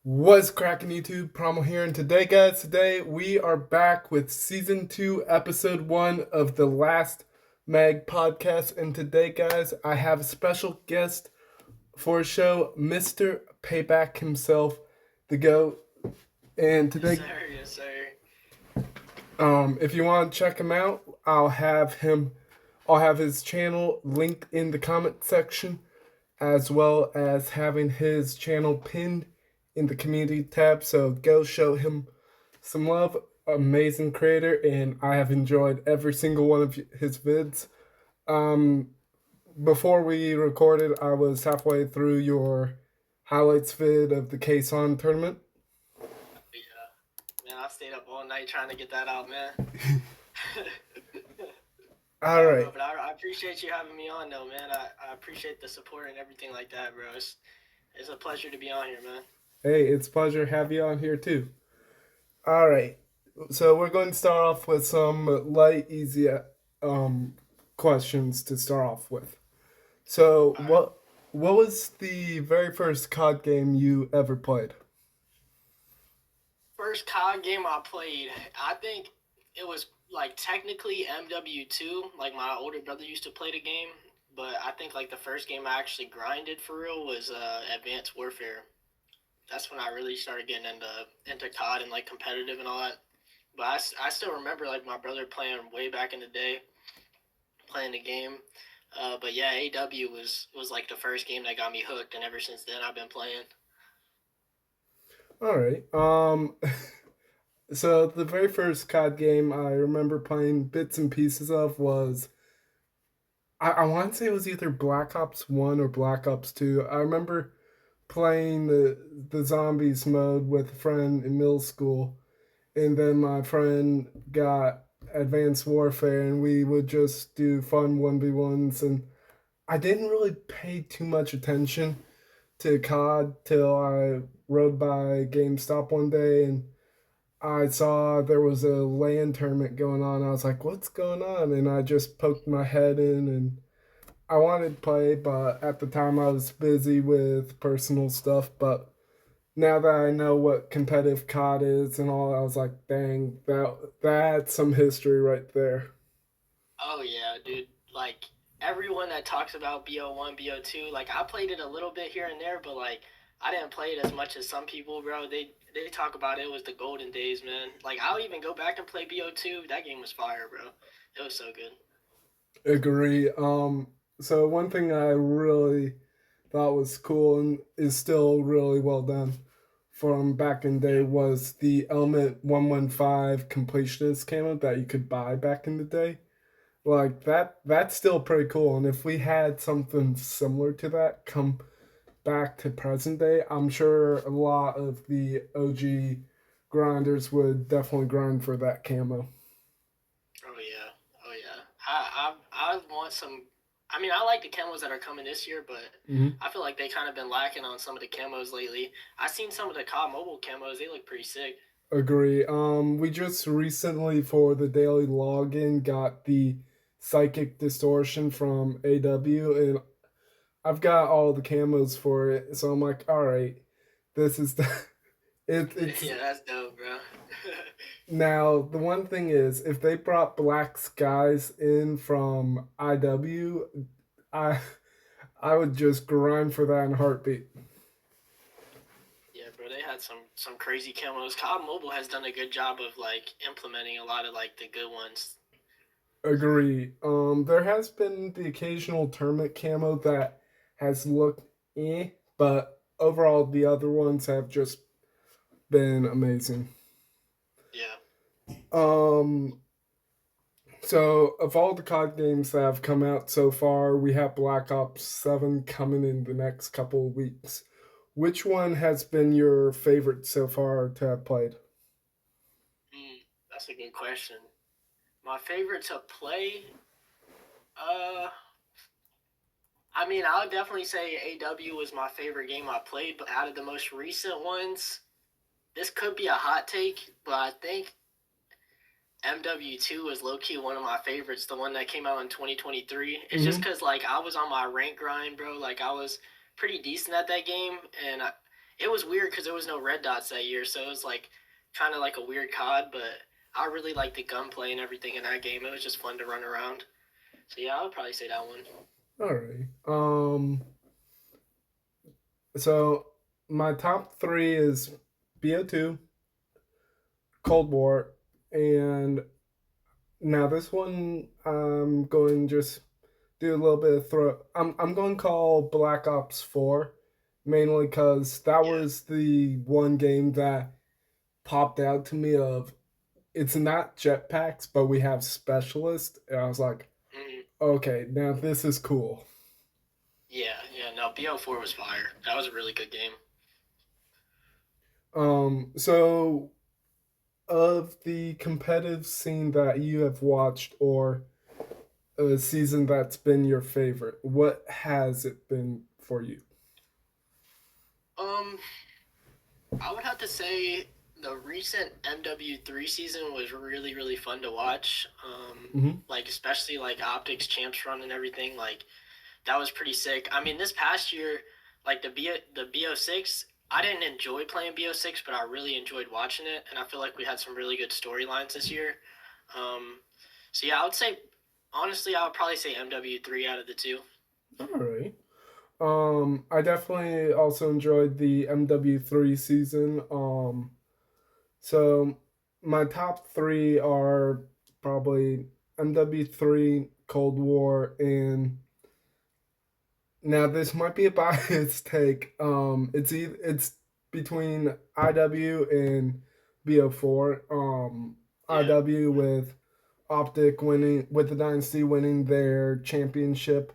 What's cracking YouTube? Promo here, and today we are back with season 2, episode 1 of the Last Mag podcast. And today, guys, I have a special guest for a show, Mr. Payback himself, the GOAT. And Yes, today, sir. Yes, sir. if you want to check him out, I'll have his channel linked in the comment section, as well as having his channel pinned in the community tab. So go show him some love. Amazing creator, and I have enjoyed every single one of his vids. Um, Before we recorded, I was halfway through your highlights vid of the Kason tournament. Yeah, man, I stayed up all night trying to get that out, man. All Yeah, right. bro. But I appreciate you having me on, though, man. I appreciate the support and everything like that, bro. It's a pleasure to be on here, man. Hey, it's a pleasure to have you on here too. All right. So we're going to start off with some light, easy um, questions to start off with. So All right. what was the very first COD game you ever played? First COD game I played, I think it was like technically MW2. Like my older brother used to play the game, but I think like the first game I actually grinded for real was Advanced Warfare. That's when I really started getting into COD and like competitive and all that. But I still remember like my brother playing way back in the day, playing the game. But yeah, AW was like the first game that got me hooked, and ever since then I've been playing. All right. So the very first COD game I remember playing bits and pieces of was I want to say it was either Black Ops 1 or Black Ops 2. I remember playing the zombies mode with a friend in middle school, and then my friend got Advanced Warfare, and we would just do fun 1v1s. And I didn't really pay too much attention to COD till I rode by GameStop one day and I saw there was a LAN tournament going on. I was like, what's going on? And I just poked my head in and I wanted to play, but at the time I was busy with personal stuff. But now that I know what competitive COD is and all, I was like, dang, that's some history right there. Oh yeah, dude. Like everyone that talks about BO1, BO2, like I played it a little bit here and there, but like I didn't play it as much as some people, bro. They talk about it was the golden days, man. Like I'll even go back and play BO2. That game was fire, bro. It was so good. Agree. So one thing I really thought was cool and is still really well done from back in the day Yeah. was the Element 115 completionist camo that you could buy back in the day. Like that's still pretty cool. And if we had something similar to that come back to present day, I'm sure a lot of the OG grinders would definitely grind for that camo. Oh yeah. Oh yeah. I want some. I mean, I like the camos that are coming this year, but Mm-hmm. I feel like they kind of been lacking on some of the camos lately. I seen some of the COD Mobile camos. They look pretty sick. Agree. We just recently for the daily login got the psychic distortion from AW, and I've got all the camos for it. So I'm like, all right, this is the it's Yeah, that's dope, bro. now the one thing is if they brought Black Skies in from IW, I I would just grind for that in a heartbeat. Yeah, bro, they had some crazy camos. COD Mobile has done a good job of like implementing a lot of like the good ones. Agree. There has been the occasional tournament camo that has looked but overall the other ones have just been amazing. Yeah. Um, so of all the COD games that have come out so far, we have Black Ops 7 coming in the next couple of weeks. Which one has been your favorite so far to have played? That's a good question. My favorite to play, uh, I mean, I would definitely say AW was my favorite game I played, but out of the most recent ones, this could be a hot take, but I think MW2 was low key one of my favorites, the one that came out in 2023. It's just Mm-hmm. because like I was on my rank grind, bro. Like I was pretty decent at that game, and it was weird because there was no red dots that year, so it was like kind of like a weird COD. But I really liked the gunplay and everything in that game. It was just fun to run around. So yeah, I would probably say that one. All right. So my top three is BO2, Cold War, and now this one I'm going to just do a little bit of throw. I'm going to call Black Ops 4, mainly because that Yeah. was the one game that popped out to me of it's not jetpacks, but we have specialists. And I was like, Mhm. okay, now this is cool. Yeah, yeah. No, BO4 was fire. That was a really good game. So of the competitive scene that you have watched or a season that's been your favorite, what has it been for you? Um, I would have to say the recent MW3 season was really really fun to watch. Mm-hmm. Like especially like Optics Champs Run and everything. Like that was pretty sick. I mean, this past year, like the BO6, I didn't enjoy playing BO6, but I really enjoyed watching it, and I feel like we had some really good storylines this year. Um, so yeah, I would say honestly, I would probably say MW3 out of the two. All right. I definitely also enjoyed the MW3 season. So my top three are probably MW3, Cold War, and now this might be a biased take. It's between IW and BO4. Yeah. IW with Optic winning with the Dynasty winning their championship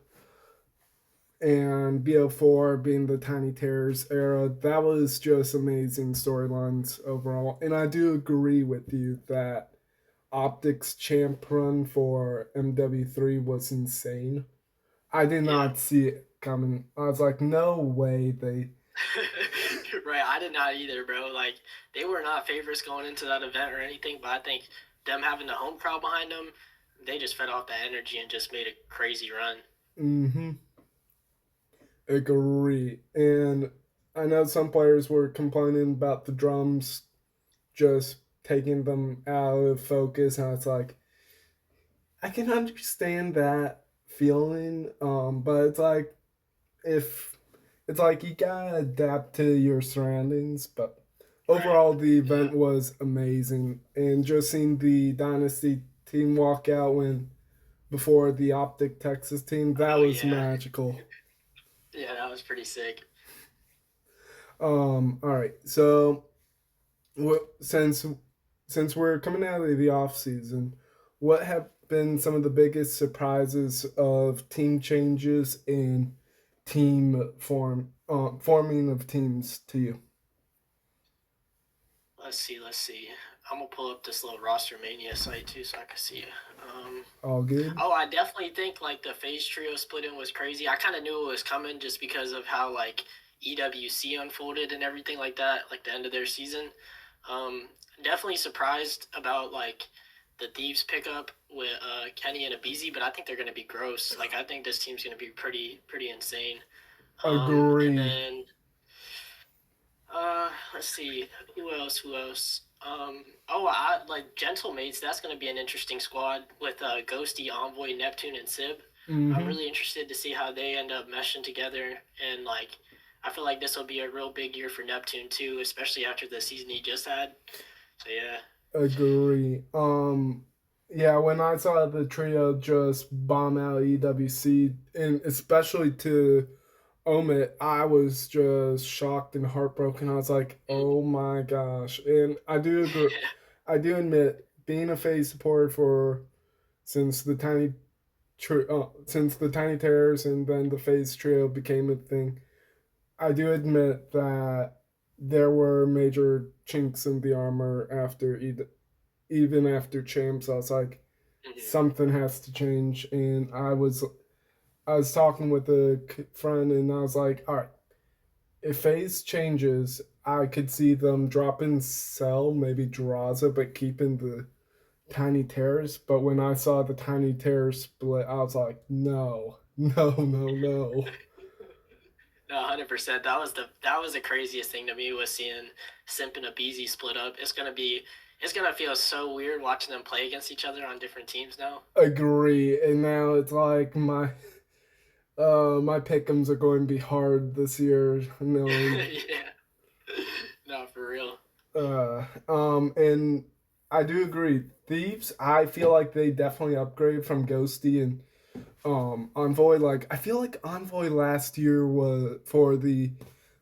and BO4 being the Tiny Terrors era. That was just amazing storylines overall. And I do agree with you that Optic's champ run for MW3 was insane. I did Yeah. not see it coming. I was like, no way they. Right, I did not either, bro. Like they were not favorites going into that event or anything, but I think them having the home crowd behind them, they just fed off that energy and just made a crazy run. Mm-hmm. Agree. And I know some players were complaining about the drums just taking them out of focus. And it's like, I can understand that feeling, but it's like if it's like you gotta adapt to your surroundings. But Right. overall, the Yeah. event was amazing, and just seeing the Dynasty team walk out when before the Optic Texas team, that Oh was yeah. magical. Yeah, that was pretty sick. All right, so since we're coming out of the off season, what have been some of the biggest surprises of team changes in forming of teams to you? Let's see. I'm gonna pull up this little roster mania site too, so I can see it. All good. Oh, I definitely think like the phase trio split in was crazy. I kind of knew it was coming just because of how like EWC unfolded and everything like that, like the end of their season. Um, Definitely surprised about like the Thieves pickup with Kenny and Abizi, but I think they're gonna be gross. Like I think this team's gonna be pretty insane. And Agree. then let's see who else. Who else? Oh, I like Gentlemates. That's going to be an interesting squad with Ghosty, Envoy, Neptune, and Sib. I'm Mm-hmm. really interested to see how they end up meshing together. And like, I feel like this will be a real big year for Neptune too, especially after the season he just had. So yeah, Agree. Yeah, when I saw the trio just bomb out EWC, and especially to Omit, I was just shocked and heartbroken. I was like, "Oh my gosh!" And I do agree. I do admit, being a phase supporter for since the since the Tiny Terrors and then the phase trio became a thing, I do admit that there were major chinks in the armor after even after champs. I was like, something has to change, and I was talking with a friend, and I was like, all right, if phase changes, I could see them dropping Cell, maybe Drazah, but keeping the Tiny Terrors, but when I saw the Tiny Terrors split, I was like, no, no, no, no. No, 100%. That was the craziest thing to me was seeing Simp and Abizi split up. It's gonna feel so weird watching them play against each other on different teams now. Agree. And now it's like my pick'ems are going to be hard this year, knowing Yeah. No, for real. and I do agree. Thieves, I feel like they definitely upgrade from Ghosty and Envoy. Like I feel like Envoy last year was for the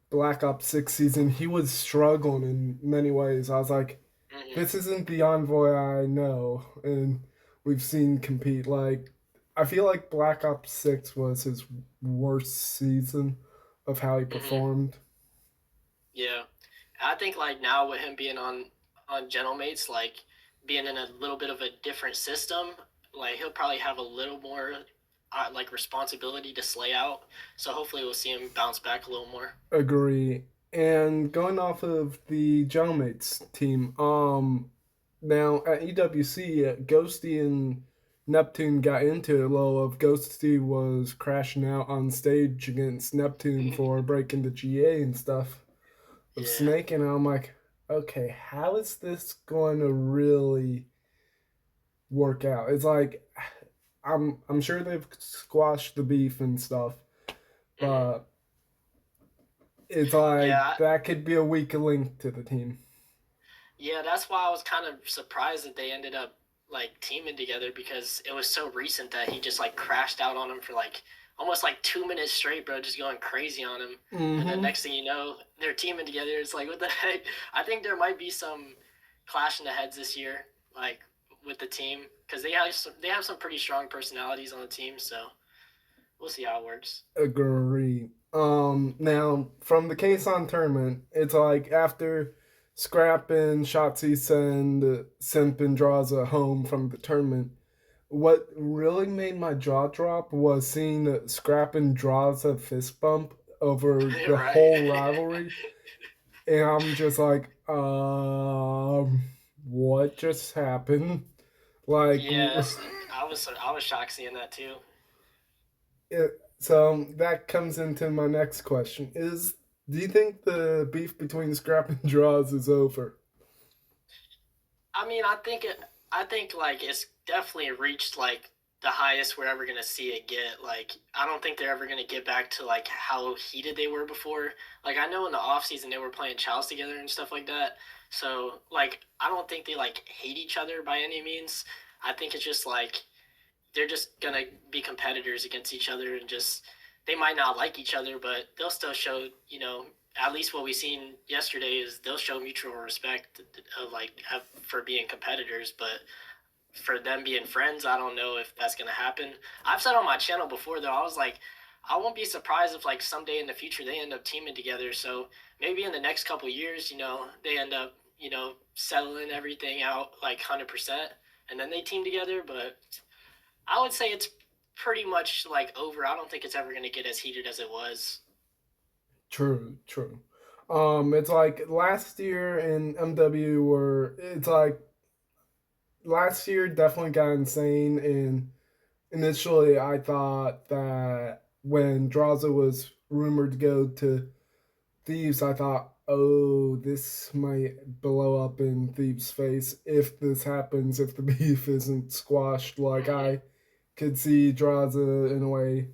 Black Ops 6 season, he was struggling in many ways. I was like, Hmm. this isn't the Envoy I know and we've seen compete. Like I feel like Black Ops 6 was his worst season of how he Hmm. performed. Yeah. I think like now with him being on Gentlemates, like being in a little bit of a different system, like he'll probably have a little more like responsibility to slay out. So hopefully we'll see him bounce back a little more. Agree. And going off of the Gentlemates team, now at EWC, Ghosty and Neptune got into it. Low of Ghosty was crashing out on stage against Neptune for breaking the GA and stuff of Yeah. Snake, and I'm like, okay, how is this going to really work out? It's like I'm sure they've squashed the beef and stuff, Hmm. but it's like Yeah. that could be a weak link to the team. Yeah, that's why I was kind of surprised that they ended up like teaming together because it was so recent that he just like crashed out on him for like almost like 2 minutes straight, bro, just going crazy on him. And then Mm-hmm. next thing you know, they're teaming together. It's like, what the heck? I think there might be some clash in the heads this year, like with the team, because they have some pretty strong personalities on the team. So we'll see how it works. Agree. Now from the case on tournament, it's like after Scrap and Shotzi send Simp and Draza home from the tournament. What really made my jaw drop was seeing Scrap and Draza fist bump over the Right. whole rivalry, and I'm just like, what just happened? Like, Yes, I was shocked seeing that too. so that comes into my next question: Is do you think the beef between Scrap and Draws is over? I mean, I think like it's definitely reached like the highest we're ever gonna see it get. Like, I don't think they're ever gonna get back to like how heated they were before. Like, I know in the off season they were playing Chows together and stuff like that. So, like, I don't think they like hate each other by any means. I think it's just like they're just gonna be competitors against each other and just they might not like each other, but they'll still show at least what we seen yesterday is they'll show mutual respect for being competitors, but for them being friends, I don't know if that's gonna happen. I've said on my channel before though, I was like, I won't be surprised if like someday in the future they end up teaming together. So maybe in the next couple years, they end up settling everything out like 100%, and then they team together. But I would say it's pretty much like over. I don't think it's ever going to get as heated as it was. True, true. It's like last year in MW were it's like last year definitely got insane, and initially I thought that when Draza was rumored to go to Thieves, I thought, oh, this might blow up in Thieves' face if this happens, if the beef isn't squashed. Like Mm-hmm. I could see Draza in a way.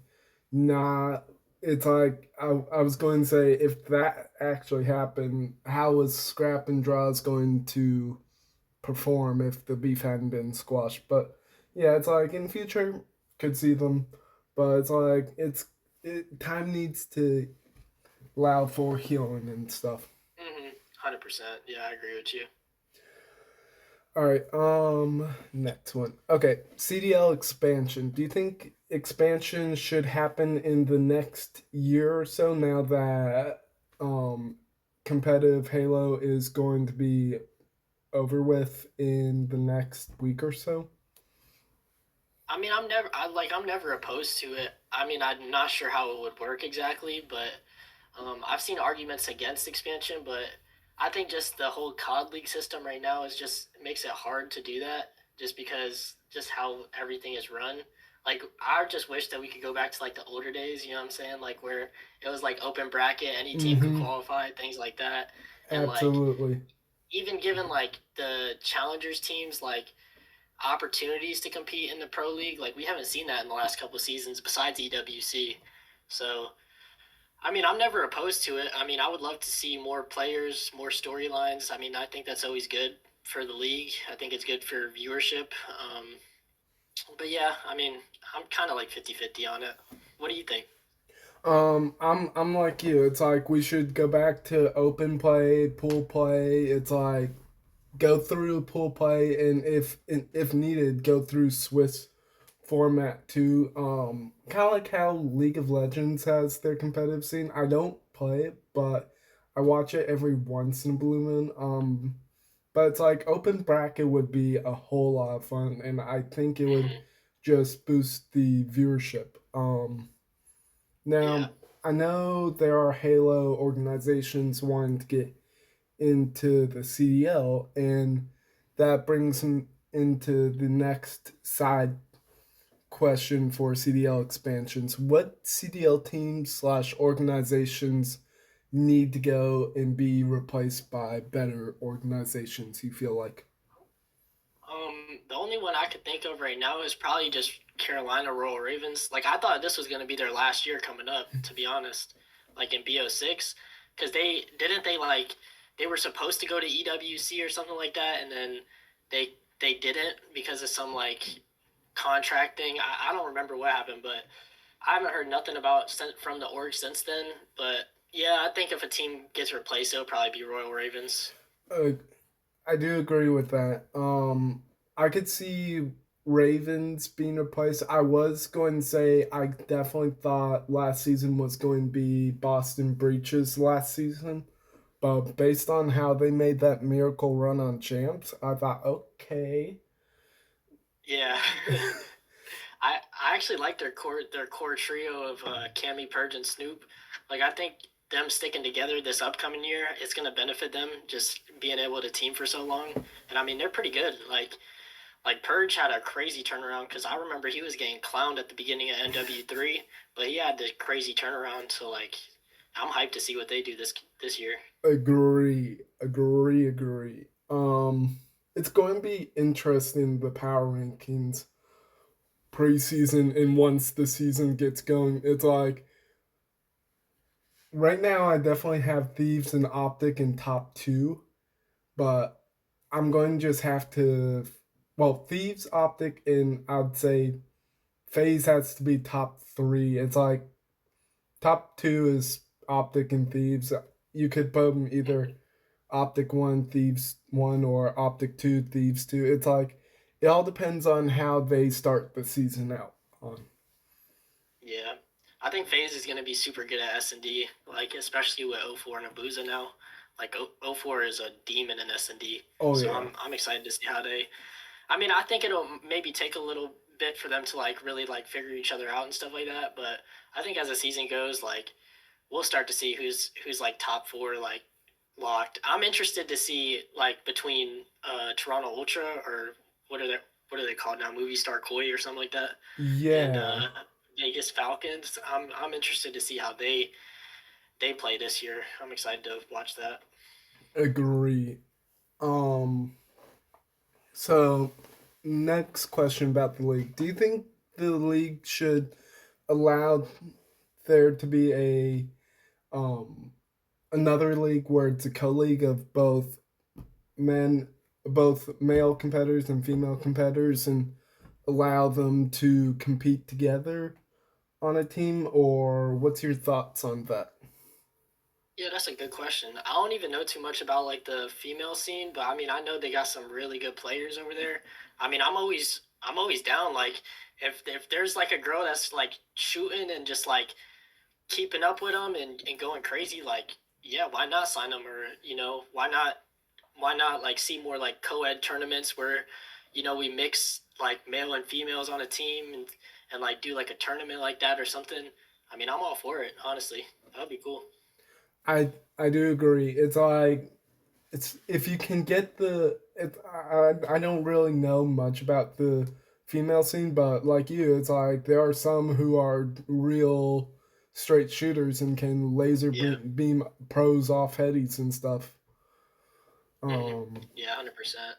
Nah, it's like I was going to say if that actually happened, how was Scrap and Draws going to perform if the beef hadn't been squashed? But yeah, it's like in future could see them, but it's like time needs to allow for healing and stuff. Mm-hmm. 100%. Yeah, I agree with you. All right, next one. Okay, CDL expansion. Do you think expansion should happen in the next year or so now that um competitive Halo is going to be over with in the next week or so? I mean, I'm never opposed to it. I mean, I'm not sure how it would work exactly, but I've seen arguments against expansion, but I think just the whole COD League system right now is just makes it hard to do that just because just how everything is run. Like I just wish that we could go back to like the older days, you know what I'm saying? Like where it was like open bracket, any team could Mm-hmm. qualify, things like that. And like Absolutely. even given like the challengers teams like opportunities to compete in the pro league, like we haven't seen that in the last couple of seasons besides EWC. So I mean, I'm never opposed to it. I mean, I would love to see more players, more storylines. I mean, I think that's always good for the league. I think it's good for viewership. But yeah, I mean, I'm kind of like 50-50 on it. What do you think? I'm like you. It's like we should go back to open play, pool play. It's like go through pool play, and if needed, go through Swiss format too. Kind of like how League of Legends has their competitive scene. I don't play it, but I watch it every once in a blue moon. But it's like open bracket would be a whole lot of fun, and I think it would Mm-hmm. just boost the viewership. Yeah, Now I know there are Halo organizations wanting to get into the CDL, and that brings them into the next side question for CDL expansions. What CDL teams slash organizations need to go and be replaced by better organizations? You feel like? the only one I could think of right now is probably just Carolina Royal Ravens. Like I thought this was gonna be their last year coming up, to be honest. Like in BO6, because they like they were supposed to go to EWC or something like that, and then they didn't because of some like contract thing. I don't remember what happened, but I haven't heard nothing about from the org since then. But yeah, I think if a team gets replaced, it'll probably be Royal Ravens. Uh, I do agree with that. I could see Ravens being replaced. I was going to say I definitely thought last season was going to be Boston Breaches last season, but based on how they made that miracle run on champs, I thought okay. Yeah. I actually like their core trio of Cammy, Purge, and Snoop. Like I think them sticking together this upcoming year, it's gonna benefit them just being able to team for so long. And I mean they're pretty good. Like Purge had a crazy turnaround because I remember he was getting clowned at the beginning of NW3, but he had this crazy turnaround. So like I'm hyped to see what they do this year. Agree. It's going to be interesting the power rankings preseason, and once the season gets going, it's like right now I definitely have Thieves and Optic in top two, but I'm going to just have to. Well, Thieves, Optic, and I'd say Phase has to be top three. It's like top two is Optic and Thieves. You could put them either Optic 1, Thieves 1, or Optic 2, Thieves 2. It's like it all depends on how they start the season out on. Yeah, I think FaZe is gonna be super good at S&D, like especially with O4 and Abuza now. Like 4 is a demon in S&D, Oh so yeah. I'm excited to see how they. I mean, I think it'll maybe take a little bit for them to like really like figure each other out and stuff like that. But I think as the season goes, like we'll start to see who's like top four like locked. I'm interested to see like between Toronto Ultra or what are they what are they called now? Movie Star Koi or something like that, and Yeah. Vegas Falcons. I'm interested to see how they play this year. I'm excited to watch that. Agree. Um so next question about the league. Do you think the league should allow there to be a um another league where it's a co-league of men both male competitors and female competitors, and allow them to compete together on a team, or what's your thoughts on that? Yeah, that's a good question. I don't even know too much about like the female scene, but I mean I know they got some really good players over there. I mean I'm always down. Like if there's like a girl that's like shooting and just like keeping up with them and going crazy, like yeah, why not sign them? Or why not like see more like co-ed tournaments where we mix like male and females on a team and like do like a tournament like that or something. I mean I'm all for it, honestly. That'd be cool. I do agree. It's like it's if you can get the I don't really know much about the female scene, but like you, it's like there are some who are real straight shooters and can laser Yeah. beam pros off headies and stuff. Hmm. Um, Yeah, 100%.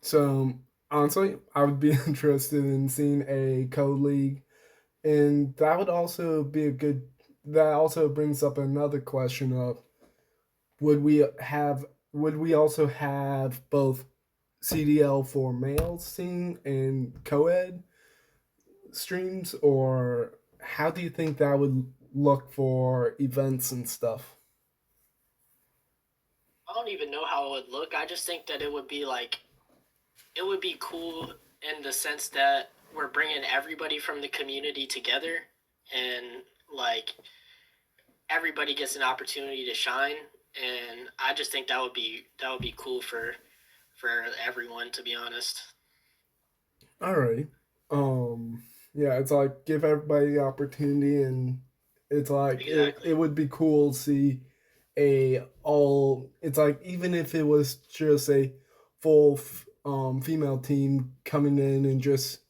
so honestly, I would be interested in seeing a code league, and that would also be a good. That also brings up another question of would we have would we also have both CDL for males scene and co-ed streams, or how do you think that would look for events and stuff? I don't even know how it would look. I just think that it would be like it would be cool in the sense that we're bringing everybody from the community together, and like everybody gets an opportunity to shine, and I just think that would be cool for everyone, to be honest. All right. Yeah, it's like give everybody the opportunity, and it's like it Exactly. would be cool to see a all. It's like even if it was just a full female team coming in and just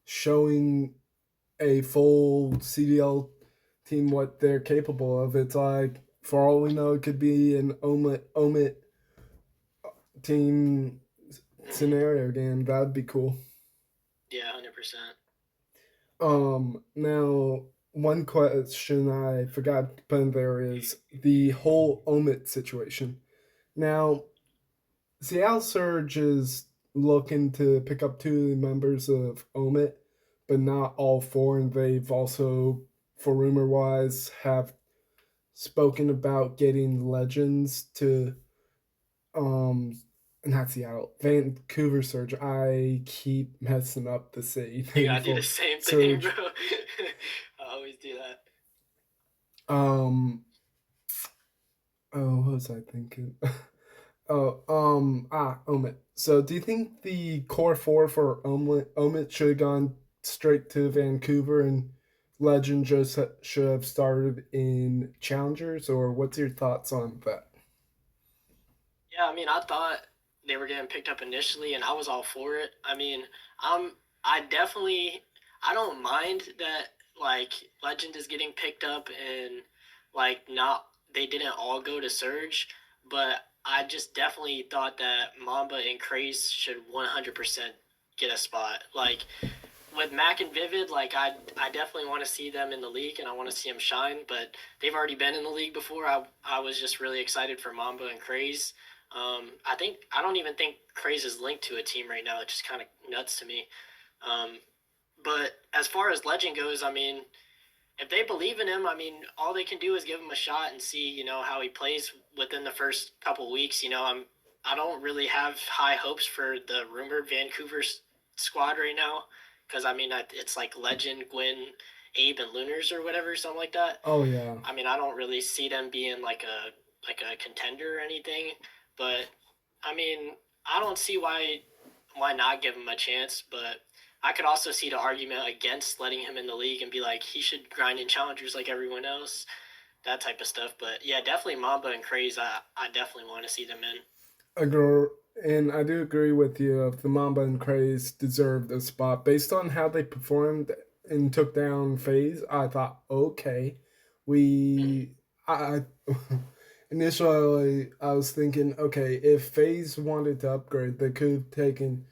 showing a full CDL team what they're capable of. It's like for all we know, it could be an omit team Hmm. scenario game. That'd be cool. Yeah, 100%. Now one question I forgot to put in there is the whole omit situation. Now Seattle Surge is looking to pick up two members of omit, but not all four, and they've also, for rumor wise, have spoken about getting legends to um not Seattle, Vancouver Surge. I keep messing up the city You name gotta do the for same thing, bro. Surge. I always do that. Um oh, what was I thinking? Omit. So do you think the core four for Omit should have gone straight to Vancouver and Legend just should have started in Challengers, or what's your thoughts on that? Yeah, I mean, I thought they were getting picked up initially, and I was all for it. I mean, I'm I definitely I don't mind that like Legend is getting picked up and like not they didn't all go to Surge, but I just definitely thought that Mamba and Craze should 100% get a spot. Like with Mac and Vivid, like I definitely want to see them in the league and I want to see them shine. But they've already been in the league before. I was just really excited for Mamba and Craze. I don't even think Craze is linked to a team right now. It's just kind of nuts to me. Um, but as far as Legend goes, I mean, if they believe in him, I mean, all they can do is give him a shot and see, how he plays within the first couple weeks. I don't really have high hopes for the rumored Vancouver squad right now, because I mean, it's like Legend, Gwyn, Abe, and Lunars or whatever, something like that. Oh yeah. I mean, I don't really see them being like a contender or anything, but I mean, I don't see why not give him a chance, but I could also see the argument against letting him in the league and be like he should grind in challengers like everyone else, that type of stuff. But yeah, definitely Mamba and Craze. I definitely want to see them in. Agree, and I do agree with you. If the Mamba and Craze deserved a spot based on how they performed and took down Phase, I thought, okay, Mhm. we. I initially I was thinking, okay, if Phase wanted to upgrade, they could have taken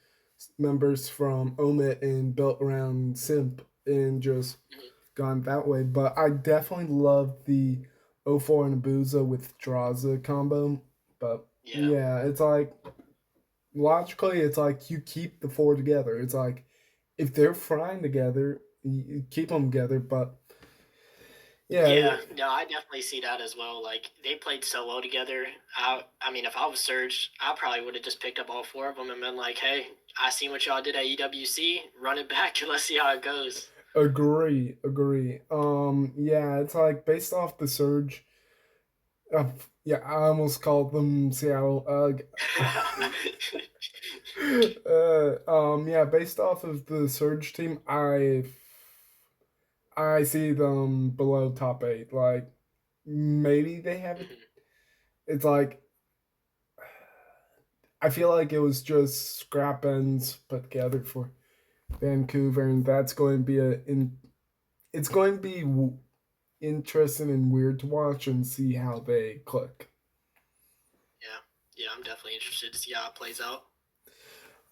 members from Omit and built around Simp and just Mhm. gone that way. But I definitely love the O4 and Abuza with Draza combo. But Yeah. yeah, it's like logically, it's like you keep the four together. It's like if they're frying together, you keep them together. But yeah, Yeah, no, I definitely see that as well. Like they played so well together. I mean, if I was Surge, I probably would have just picked up all four of them and been like, "Hey, I seen what y'all did at EWC. Run it back and let's see how it goes." agree, agree. Yeah, it's like based off the surge. Yeah, I almost called them Seattle. Yeah, based off of the surge team, I see them below top eight. Like maybe they have it. Mhm. It's like I feel like it was just scrap ends put together for Vancouver, and that's going to be it's going to be interesting and weird to watch and see how they click. Yeah, yeah, I'm definitely interested to see how it plays out.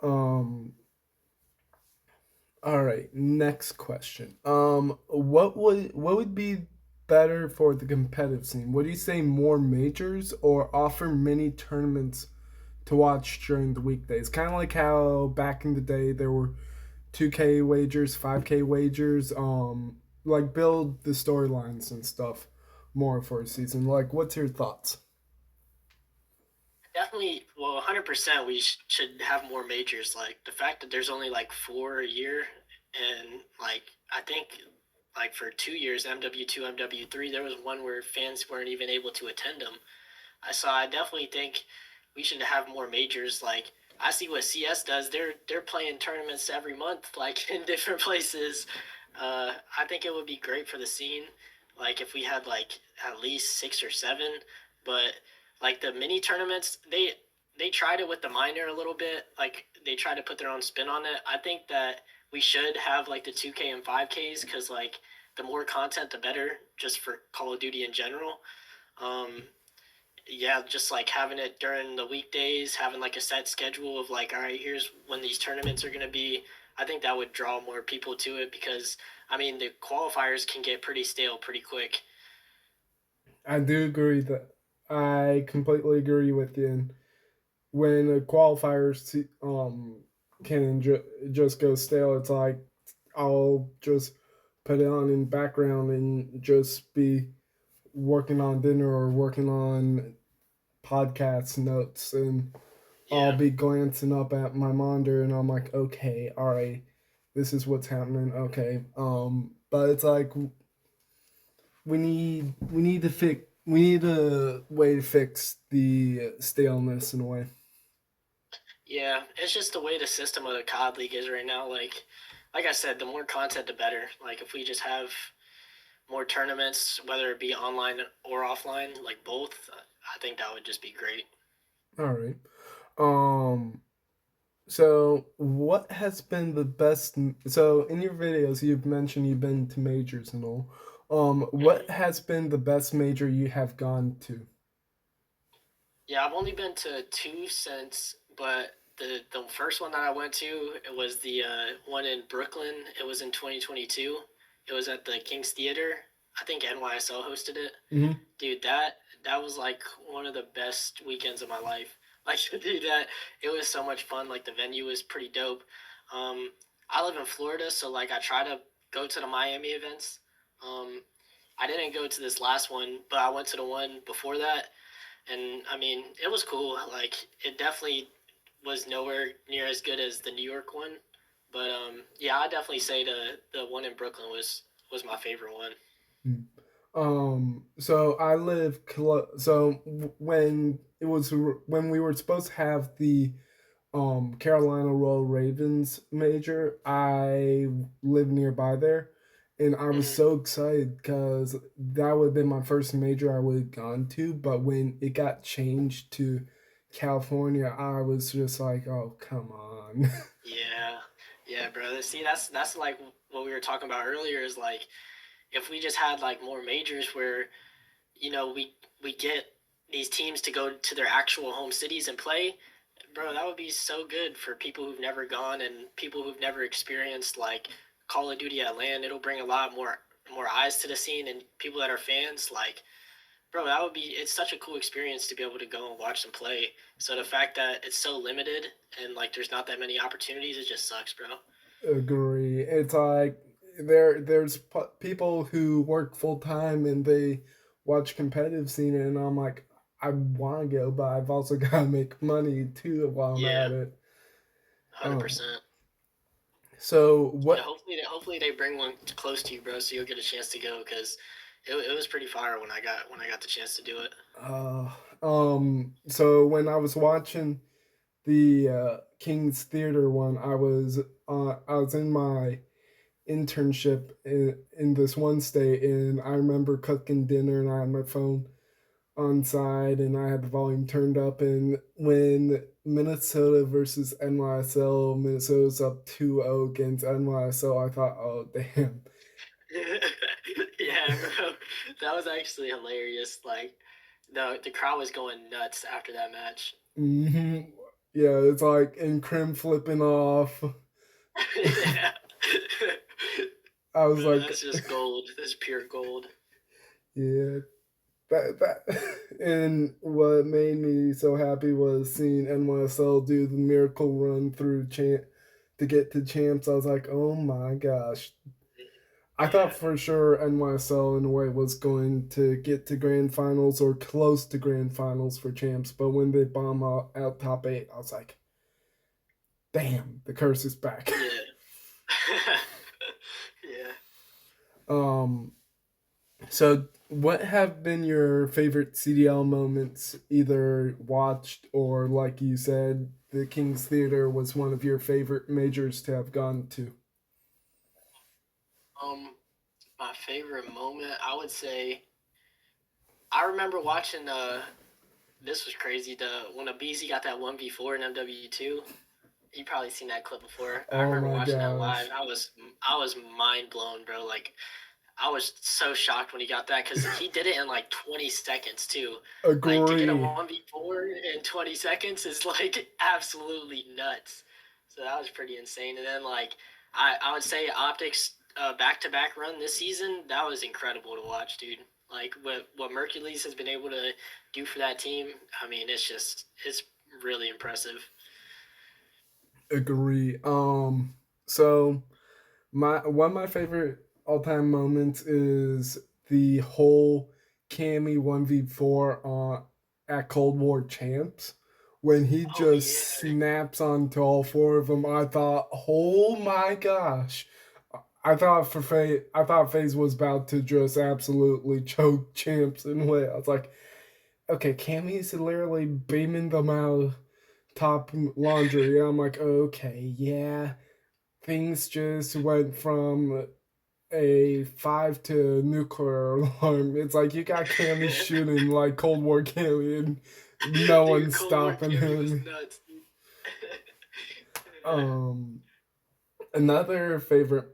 Um, all right, next question. What would be better for the competitive scene? Would you say more majors or offer mini tournaments to watch during the weekdays? Kind of like how back in the day there were 2K wagers, 5K wagers, like build the storylines and stuff more for a season. Like, what's your thoughts? Definitely, well, 100%. We should have more majors. Like the fact that there's only like four a year, and like I think like for 2 years, MW2, MW3, there was one where fans weren't even able to attend them. I definitely think we should have more majors. Like I see what CS does. They're playing tournaments every month, like in different places. I think it would be great for the scene, like if we had like at least six or seven. But like the mini tournaments, they tried it with the minor a little bit. Like they tried to put their own spin on it. I think that we should have like the 2K and 5Ks because like the more content, the better, just for Call of Duty in general. Um, yeah, just like having it during the weekdays, having like a set schedule of like, all right, here's when these tournaments are going to be. I think that would draw more people to it because, I mean, the qualifiers can get pretty stale pretty quick. I do agree that I completely agree with you. And when the qualifiers can just go stale, it's like I'll just put it on in background and just be working on dinner or working on podcast notes, and I'll Yeah, be glancing up at my monitor and I'm like, okay, all right, this is what's happening. Okay. But it's like we need a way to fix the staleness in a way. yeah, it's just the way the system of the COD League is right now. Like I said, the more content, the better. Like if we just have more tournaments, whether it be online or offline, like both, I think that would just be great. All right. Um so what has been the best so in your videos you've mentioned you've been to majors and all. What Mhm. has been the best major you have gone to? Yeah, I've only been to two since, but the first one that I went to it was the one in Brooklyn. It was in 2022. It was at the King's Theater. I think NYSL hosted it. Hmm. Dude, that was like one of the best weekends of my life. Like, dude, that it was so much fun. Like the venue was pretty dope. Um, I live in Florida, so like I try to go to the Miami events. Um, I didn't go to this last one, but I went to the one before that, and I mean, it was cool. Like, it definitely was nowhere near as good as the New York one, but yeah, I definitely say the one in Brooklyn was my favorite one. So I live when it was when we were supposed to have the Carolina Royal Ravens major, I live nearby there, and I was Mm-hmm. so excited because that would have been my first major I would have gone to. But when it got changed to California, I was just like, oh, come on. Yeah, yeah, brother. See, that's like what we were talking about earlier. Is like if we just had like more majors where we get these teams to go to their actual home cities and play, bro. That would be so good for people who've never gone and people who've never experienced like Call of Duty at LAN. It'll bring a lot more eyes to the scene and people that are fans. Like, bro, that would be it's such a cool experience to be able to go and watch them play. So the fact that it's so limited and like there's not that many opportunities, it just sucks, bro. Agree. It's like there's people who work full time and they watch competitive scene, and I'm like, I want to go, but I've also got to make money too while I'm Yeah, at it. Um, 100%. so Yeah, what? hopefully they bring one close to you, bro, so you'll get a chance to go because it was pretty fire when I got the chance to do it. Uh, so when I was watching the King's Theater one, I was in my internship in this one state, and I remember cooking dinner and I had my phone on side and I had the volume turned up. And when Minnesota versus NYSL, Minnesota's up 2-0 against NYSL, I thought, oh, damn. Yeah, bro. That was actually hilarious. Like the crowd was going nuts after that match. hmm Yeah, it's like, and Krim flipping off. Yeah. I was Bro, like, that's just gold. That's pure gold. yeah, that and what made me so happy was seeing NYSL do the miracle run through champ to get to champs. I was like, oh my gosh. I thought Yeah. for sure NYSL in a way was going to get to grand finals or close to grand finals for champs, but when they bomb out top eight, I was like, damn, the curse is back. Yeah. Yeah. um So, what have been your favorite CDL moments, either watched or, like you said, the King's Theater was one of your favorite majors to have gone to? Um, my favorite moment, I would say, I remember watching. This was crazy. The when Abizi got that 1v4 in MW2. You probably seen that clip before. I Oh remember my watching that live. gosh. I was mind blown, bro. Like I was so shocked when he got that because he did it in like 20 seconds too. Like to get a Agree. 1v4 in 20 seconds is like absolutely nuts. So that was pretty insane. And then like I would say Optics back to back run this season, that was incredible to watch, dude. Like what Mercules has been able to do for that team, I mean, it's really impressive. Agree. So my one of my favorite all time moments is the whole Cammy 1v4 on at Cold War Champs. When he Oh just yeah, snaps onto all four of them, I thought, oh my gosh. I thought FaZe was about to just absolutely choke champs in a way. I was like, okay, Cammy's literally beaming them out top laundry. I'm like, okay, yeah, things just went from a five to nuclear alarm. It's like you got Cammy shooting like Cold War Cammy, and no dude, one's Cold War stopping Cammy was him. nuts, dude. Um, another favorite,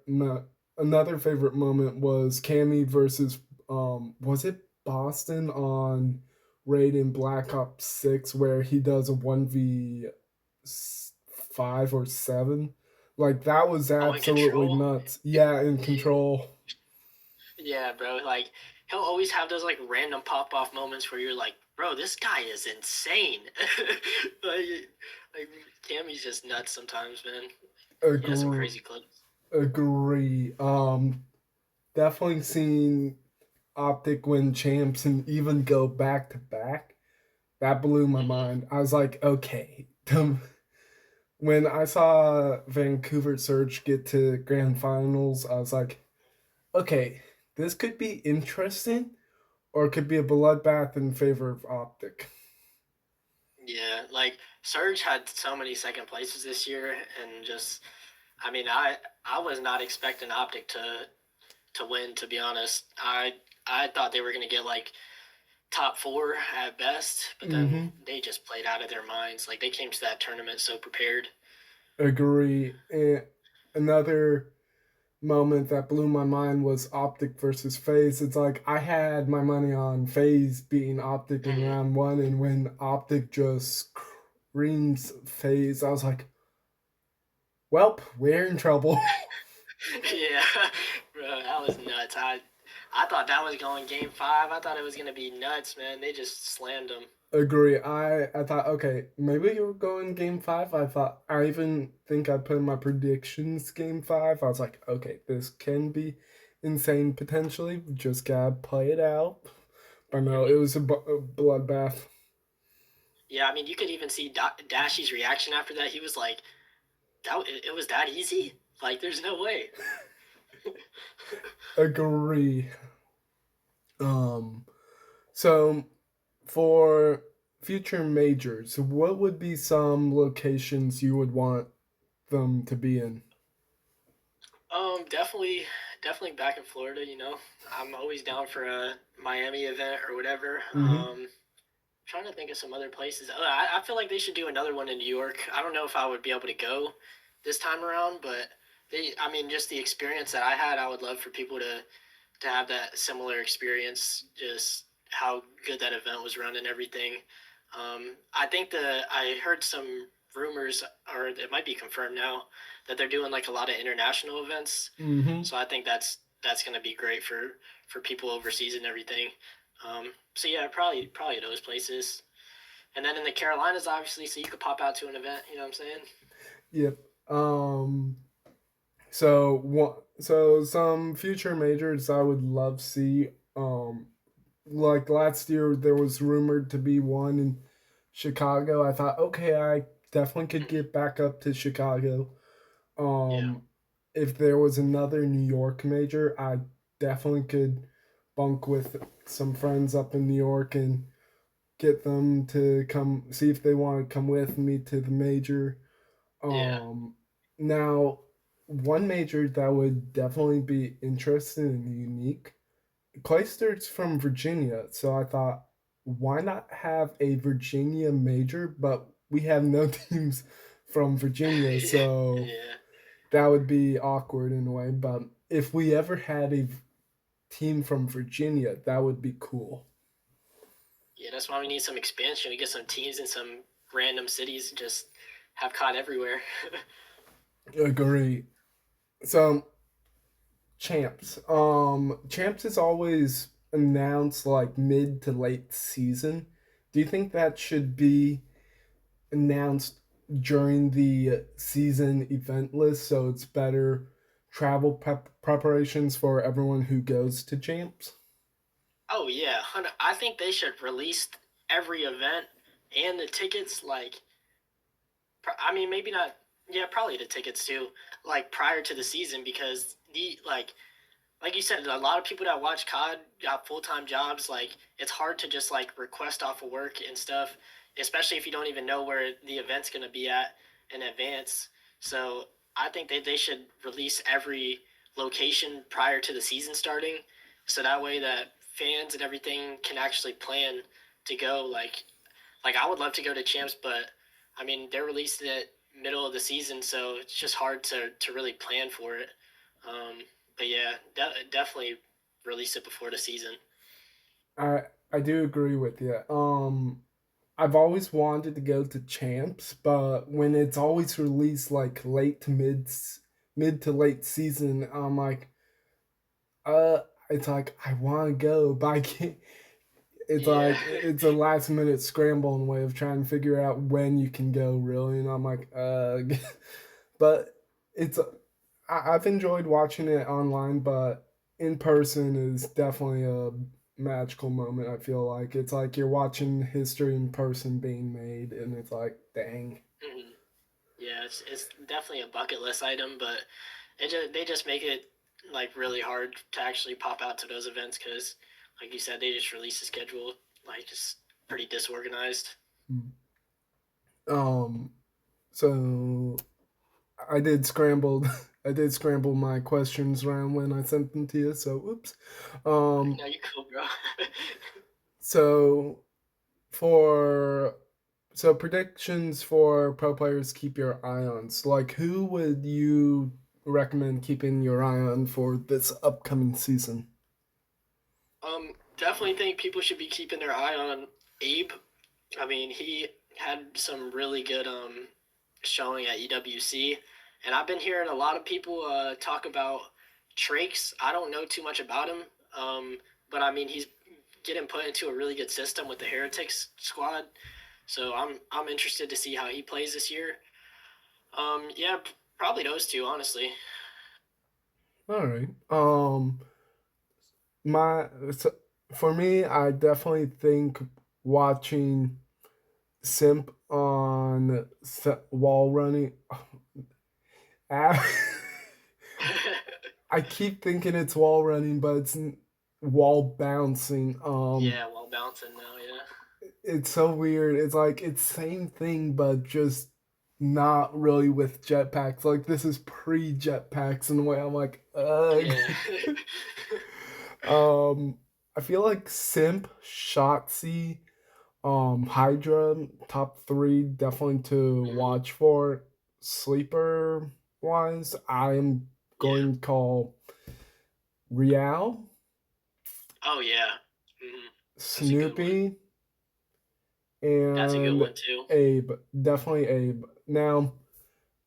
another favorite moment was Cammy versus was it Boston on Raid in Black Ops 6 where he does a 1v5 or 7. Like that was Oh, in absolutely control. nuts. Yeah, in Yeah, control. yeah, bro. Like he'll always have those like random pop off moments where you're like, bro, this guy is insane. like Cammy's just nuts sometimes, man. He has some Agree. crazy clips. Agree. Definitely seen Optic win champs and even go back to back. That blew my Hmm. mind. I was like, okay. When I saw Vancouver Surge get to grand finals, I was like, okay, this could be interesting, or it could be a bloodbath in favor of Optic. Yeah, like Surge had so many second places this year, and just, I mean, I was not expecting Optic to win. To be honest, I thought they were gonna get like top four at best, but then Mm-hmm. they just played out of their minds. Like they came to that tournament so prepared. Agree. And another moment that blew my mind was Optic versus FaZe. It's like I had my money on FaZe beating Optic in Mhm. round one, and when Optic just screams FaZe, I was like, "Welp, we're in trouble." Yeah, bro, that was nuts. I thought that was going game five. I thought it was gonna be nuts, man. They just slammed them. Agree. I thought, okay, maybe you were going game five. I thought I even think I put in my predictions game five. I was like, okay, this can be insane potentially. Just gotta play it out. But no, it Mhm. was a bloodbath. Yeah, I mean, you could even see Dashy's reaction after that. He was like, "That it was that easy? Like, there's no way." Agree. Um, so for future majors, what would be some locations you would want them to be in? Definitely, definitely back in Florida. I'm always down for a Miami event or whatever. Mm-hmm. Trying to think of some other places. I feel like they should do another one in New York. I don't know if I would be able to go this time around, but I mean, just the experience that I had, I would love for people to have that similar experience. Just how good that event was run and everything. I think I heard some rumors, or it might be confirmed now, that they're doing like a lot of international events. Mm-hmm. So I think that's going to be great for people overseas and everything. So yeah, probably those places. And then in the Carolinas, obviously, so you could pop out to an event. You know what I'm saying? Yep. So some future majors I would love to see. Like last year there was rumored to be one in Chicago. I thought, okay, I definitely could Mm-hmm. get back up to Chicago. Yeah, Um, if there was another New York major, I definitely could bunk with some friends up in New York and get them to come see if they want to come with me to the major. yeah. Um, Now, one major that would definitely be interesting and unique. Clayster's from Virginia, so I thought, why not have a Virginia major? But we have no teams from Virginia, so Yeah. that would be awkward in a way. But if we ever had a team from Virginia, that would be cool. Yeah, that's why we need some expansion. We get some teams in some random cities and just have COD everywhere. Agree. So champs. Champs is always announced like mid to late season. Do you think that should be announced during the season event list so it's better preparations for everyone who goes to champs? Oh yeah, I think they should release every event and the tickets. Like, I mean, maybe not. Yeah, probably the tickets too. Like prior to the season, because like you said, a lot of people that watch COD got full time jobs. Like, it's hard to just like request off of work and stuff, especially if you don't even know where the event's gonna be at in advance. So I think they should release every location prior to the season starting, so that way that fans and everything can actually plan to go. Like I would love to go to champs, but I mean they're releasing it middle of the season, so it's just hard to really plan for it. Um, but yeah, definitely release it before the season. I I do agree with you. I've always wanted to go to champs, but when it's always released like mid to late season, I'm like, uh, it's like I want to go, but I can't. It's Yeah, like it's a last minute scrambling way of trying to figure out when you can go really, and I'm like, but it's I've enjoyed watching it online, but in person is definitely a magical moment. I feel like it's like you're watching history in person being made, and it's like, dang. mhm. Yeah. It's definitely a bucket list item, but they just make it like really hard to actually pop out to those events because, like you said, they just release the schedule like just pretty disorganized. Um, so I did scrambled. I did scramble my questions around when I sent them to you. So, oops. Um, No, you cool, bro. so for predictions for pro players, keep your eye on. So, like, who would you recommend keeping your eye on for this upcoming season? Definitely think people should be keeping their eye on Abe. I mean, he had some really good showing at EWC, and I've been hearing a lot of people talk about Trakes. I don't know too much about him, but I mean he's getting put into a really good system with the Heretics squad, so I'm interested to see how he plays this year. Yeah, probably those two, honestly. All right. My so for me, I definitely think watching Simp on wall running. I keep thinking it's wall running, but it's wall bouncing. Yeah, while bouncing now, yeah. It's so weird. It's like it's same thing, but just not really with jetpacks. Like this is pre jetpacks in a way. I'm like, ugh. Yeah. um, I feel like Simp, Shotzi, Hydra, top three definitely to Mhm. watch for. Sleeper wise, I am Yeah. going to call Real, Oh yeah. Hmm. That's a good one. Snoopy, That's a good and one too. Abe. Definitely Abe. Now,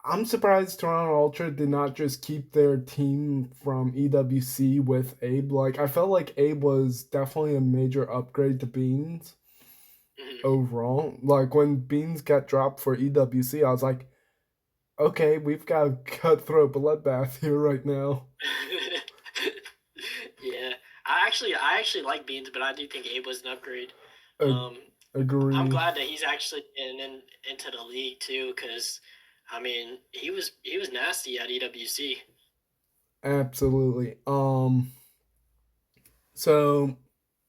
I'm surprised Toronto Ultra did not just keep their team from EWC with Abe. Like, I felt like Abe was definitely a major upgrade to Beans Mhm. overall. Like, when Beans got dropped for EWC, I was like, okay, we've got a cutthroat bloodbath here right now. Yeah. I actually like Beans, but I do think Abe was an upgrade. Ag- Um, I'm agree. glad that he's actually into the league too, because I mean he was nasty at EWC. Absolutely. So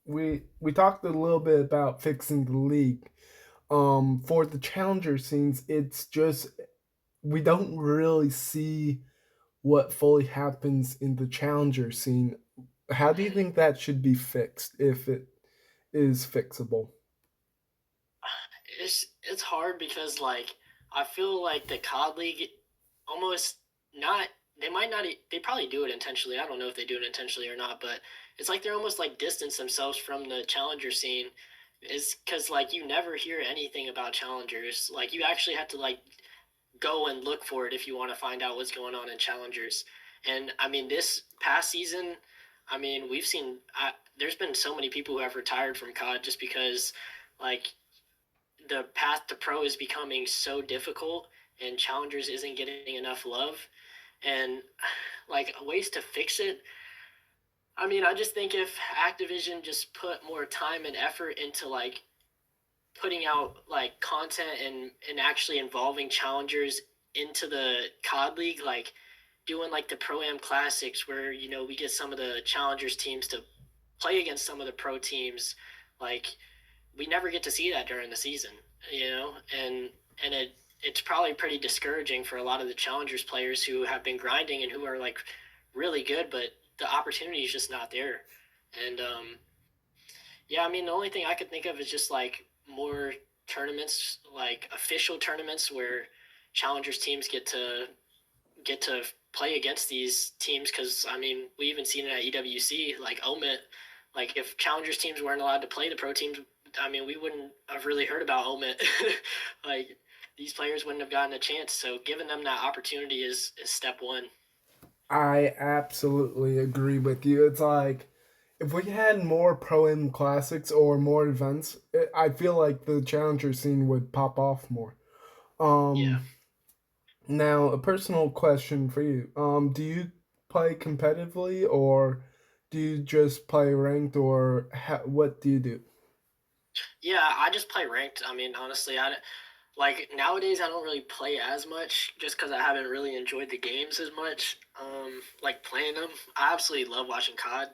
we talked a little bit about fixing the league. For the challenger scenes, it's just we don't really see what fully happens in the challenger scene. How do you Mhm. think that should be fixed if it is fixable? It's hard because like I feel like the COD League almost not they might not they probably do it intentionally. I don't know if they do it intentionally or not, but it's like they're almost like distance themselves from the challenger scene. Is because like you never hear anything about challengers. Like you actually have to like go and look for it if you want to find out what's going on in challengers. And I mean, this past season, I mean, there's been so many people who have retired from COD just because like the path to pro is becoming so difficult and challengers isn't getting enough love and like ways to fix it. I mean, I just think if Activision just put more time and effort into like putting out like content and actually involving challengers into the COD League, like doing like the Pro Am Classics where we get some of the challengers teams to play against some of the pro teams, like we never get to see that during the season, and it's probably pretty discouraging for a lot of the challengers players who have been grinding and who are like really good, but the opportunity is just not there. And yeah, I mean the only thing I could think of is just like more tournaments, like official tournaments where challengers teams get to play against these teams because I mean we even seen it at EWC like Omit. Like if challengers teams weren't allowed to play the pro teams, I mean we wouldn't have really heard about Omit. Like these players wouldn't have gotten a chance. So giving them that opportunity is step one. I absolutely agree with you. It's like if we had more pro am classics or more events, I feel like the challenger scene would pop off more. Yeah. Um, Now, a personal question for you. Do you play competitively or do you just play ranked or what do you do? Yeah, I just play ranked. I mean, honestly, I like nowadays I don't really play as much just because I haven't really enjoyed the games as much. Like playing them, I absolutely love watching COD.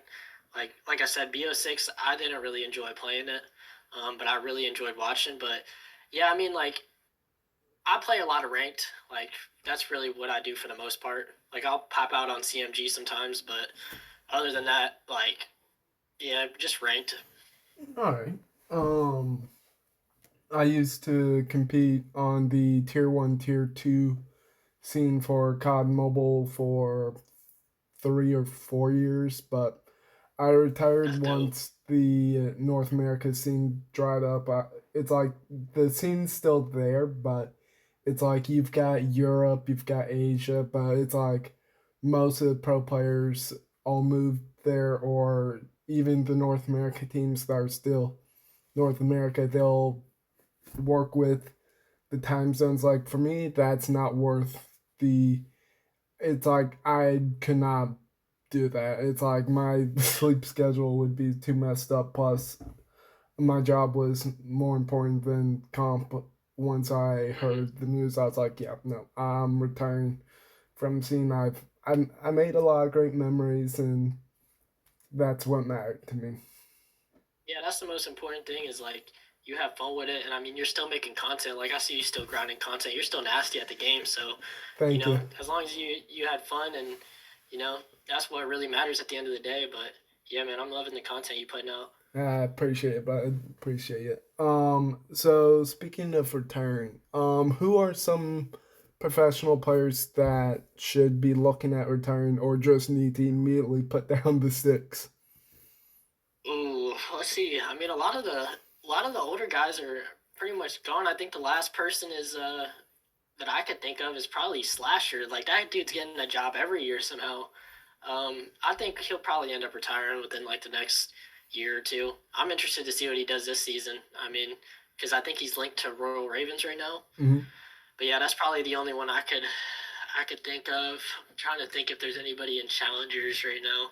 Like I said, BO6, I didn't really enjoy playing it, but I really enjoyed watching. But yeah, I mean, like I play a lot of ranked. Like that's really what I do for the most part. Like I'll pop out on CMG sometimes, but other than that, like yeah, just ranked. All right. Um, I used to compete on the tier 1, tier 2 scene for COD Mobile for 3 or 4 years, but I retired That's dope. once the North America scene dried up. It's like the scene's still there, but it's like you've got Europe, you've got Asia, but it's like most of the pro players all moved there, or even the North America teams that are still North America, they'll work with the time zones. Like for me, that's not worth the. It's like I could not do that. It's like my sleep schedule would be too messed up. Plus, my job was more important than comp. Once I Hmm. heard the news, I was like, "Yeah, no, I'm retiring from scene. I made a lot of great memories, and that's what mattered to me." Yeah, that's the most important thing is like you have fun with it, and I mean, you're still making content. Like I see you still grinding content. You're still nasty at the game, so Thank you. as long as you had fun, and that's what really matters at the end of the day. But yeah, man, I'm loving the content you putting out. I appreciate it, bud. Appreciate it. So speaking of return, who are some professional players that should be looking at return or just need to immediately put down the sticks? Ooh, let's see. I mean, a lot of the older guys are pretty much gone. I think the last person is that I could think of is probably Slasher. Like that dude's getting a job every year somehow. I think he'll probably end up retiring within like the next year or two. I'm interested to see what he does this season. I mean, because I think he's linked to Royal Ravens right now. Mm-hmm. But yeah, that's probably the only one I could think of. I'm trying to think if there's anybody in challengers right now.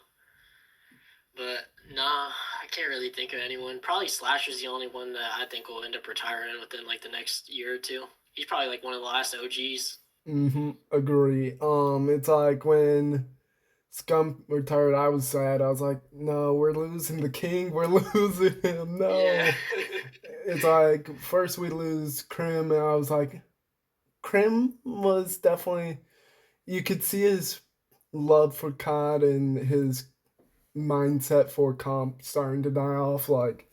But nah, I can't really think of anyone. Probably Slasher's the only one that I think will end up retiring within like the next year or two. He's probably like one of the last OGs. Mm-hmm. Agree. It's like when Scump retired, I was sad. I was like, no, we're losing the king. We're losing him. Yeah. No. It's like first we lose Krim, and I was like, Krim was definitely, you could see his love for COD and his mindset for comp starting to die off. Like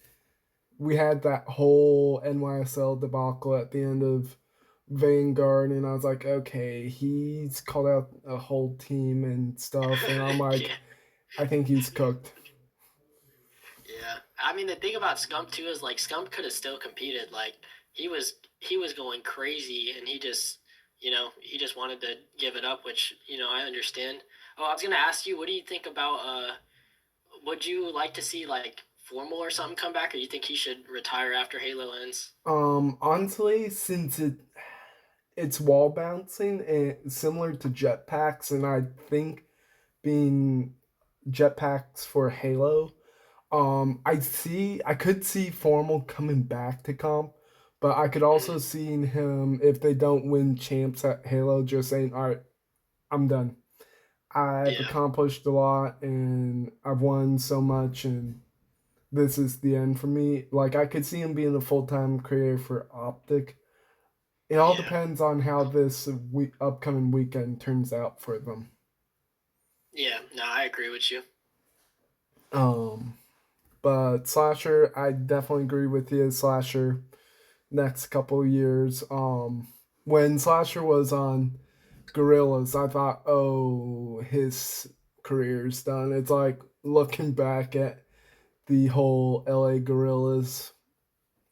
we had that whole NYSL debacle at the end of Vanguard, and I was like, okay, he's called out a whole team and stuff, and I'm like, Yeah. I think he's cooked. Yeah. I mean, the thing about Scump too is like Scump could have still competed. Like he was going crazy, and he just wanted to give it up, which I understand. Oh, I was gonna ask you, what do you think about would you like to see like Formal or something come back, or do you think he should retire after Halo ends? Honestly, since it's wall bouncing and similar to jetpacks, and I think being jetpacks for Halo. I could see Formal coming back to comp, but I could also Mhm. see him if they don't win champs at Halo, just saying, "All right, I'm done. I've Yeah. accomplished a lot, and I've won so much, and this is the end for me." Like I could see him being a full time career for Optic. It all Yeah. depends on how this upcoming weekend turns out for them. Yeah. No, I agree with you. Um, but Slasher, I definitely agree with you. Slasher, next couple years. When Slasher was on Gorillas, I thought, oh, his career's done. It's like looking back at the whole LA Gorillas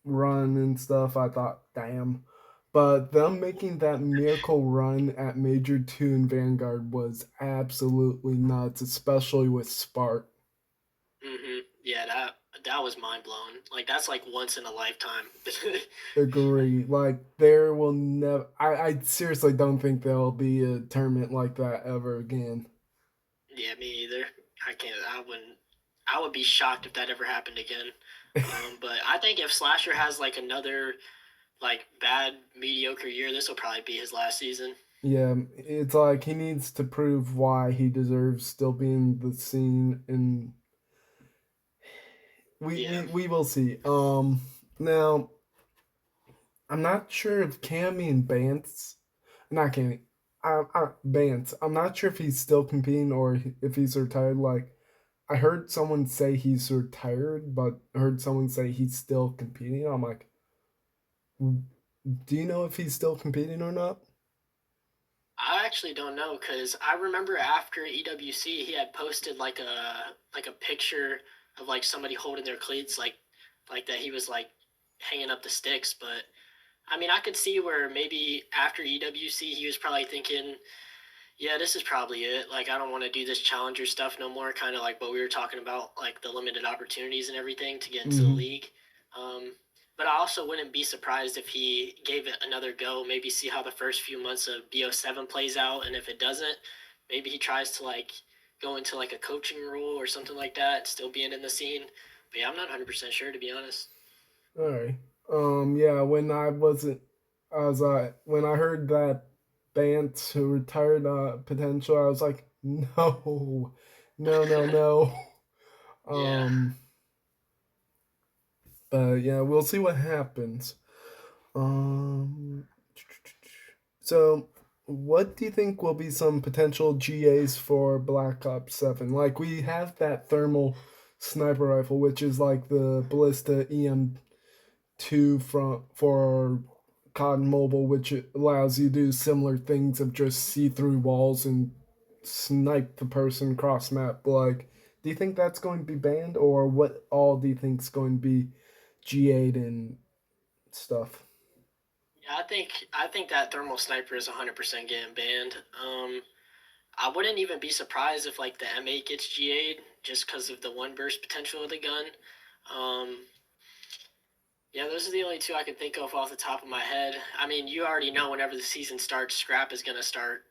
run and stuff, I thought, damn. But them making that miracle run at Major 2 and Vanguard was absolutely nuts, especially with Spark. Yeah, that was mind blowing. Like that's like once in a lifetime. Agree. Like there will never. I seriously don't think there'll be a tournament like that ever again. Yeah, me either. I can't. I wouldn't. I would be shocked if that ever happened again. But I think if Slasher has like another like bad mediocre year, this will probably be his last season. Yeah, it's like he needs to prove why he deserves still being the scene, and we Yeah. we, we will see. Now I'm not sure if Cammy and Bance, not Cammy, Bance. I'm not sure if he's still competing or if he's retired. Like I heard someone say he's retired, but I heard someone say he's still competing. I'm like, do you know if he's still competing or not? I actually don't know because I remember after EWC he had posted like a picture of like somebody holding their cleats like that he was like hanging up the sticks. But I mean I could see where maybe after EWC he was probably thinking, yeah, this is probably it. Like I don't want to do this challenger stuff no more. Kind of like what we were talking about, like the limited opportunities and everything to get into the Mm-hmm. league. Um, but I also wouldn't be surprised if he gave it another go. Maybe see how the first few months of BO7 plays out, and if it doesn't, maybe he tries to like go into like a coaching role or something like that, still being in the scene. But yeah, I'm not 100% sure to be honest. All right. Yeah. When I wasn't, I was when I heard that Bance who retired potential, I was like, no, no, no, no. Yeah. Um, But yeah, we'll see what happens. Um, so, what do you think will be some potential GAs for Black Ops 7? Like, we have that thermal sniper rifle, which is like the Ballista EM2 for COD Mobile, which allows you to do similar things of just see through walls and snipe the person cross map. Like, do you think that's going to be banned, or what all do you think is going to be GA'd and stuff? Yeah, I think that thermal sniper is 100% getting banned. I wouldn't even be surprised if like the M8 gets GA'd just because of the one burst potential of the gun. Um, yeah, those are the only two I can think of off the top of my head. I mean, you already know whenever the season starts, Scrap is gonna start